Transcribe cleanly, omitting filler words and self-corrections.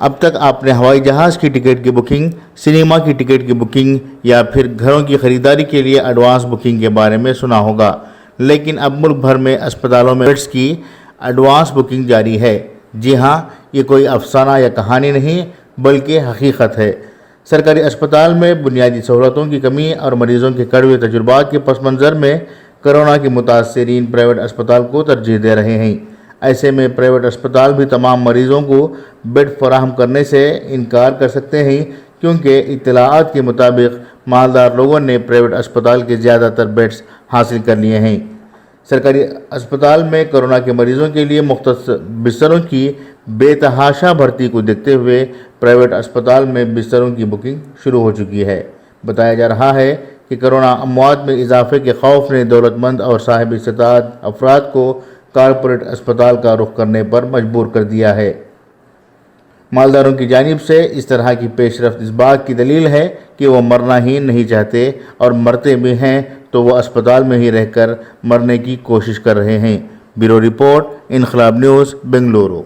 اب تک آپ نے ہوائی جہاز کی ٹکٹ کی بکنگ، سنیما کی ٹکٹ کی بکنگ یا پھر گھروں کی خریداری کے لیے ایڈوانس بکنگ کے بارے میں سنا ہوگا، لیکن اب ملک بھر میں اسپتالوں میں بیڈز کی ایڈوانس بکنگ جاری ہے۔ جی ہاں، یہ کوئی افسانہ یا کہانی نہیں بلکہ حقیقت ہے۔ سرکاری اسپتال میں بنیادی سہولتوں کی کمی اور مریضوں کے کڑوے تجربات کے پس منظر میں کرونا کے متاثرین پرائیویٹ اسپتال کو ترجیح دے رہے ہیں۔ ایسے میں پرائیویٹ اسپتال بھی تمام مریضوں کو بیڈ فراہم کرنے سے انکار کر سکتے ہیں، کیونکہ اطلاعات کے مطابق مالدار لوگوں نے پرائیویٹ اسپتال کے زیادہ تر بیڈز حاصل کر لیے ہیں۔ سرکاری اسپتال میں کرونا کے مریضوں کے لیے مختص بستروں کی بے تحاشا بھرتی کو دیکھتے ہوئے پرائیویٹ اسپتال میں بستروں کی بکنگ شروع ہو چکی ہے۔ بتایا جا رہا ہے کہ کرونا اموات میں اضافے کے خوف نے دولت مند اور صاحب استطاعت افراد کو کارپوریٹ اسپتال کا رخ کرنے پر مجبور کر دیا ہے۔ مالداروں کی جانب سے اس طرح کی پیش رفت اس بات کی دلیل ہے کہ وہ مرنا ہی نہیں چاہتے، اور مرتے بھی ہیں تو وہ اسپتال میں ہی رہ کر مرنے کی کوشش کر رہے ہیں۔ بیورو رپورٹ، انقلاب نیوز، بنگلورو۔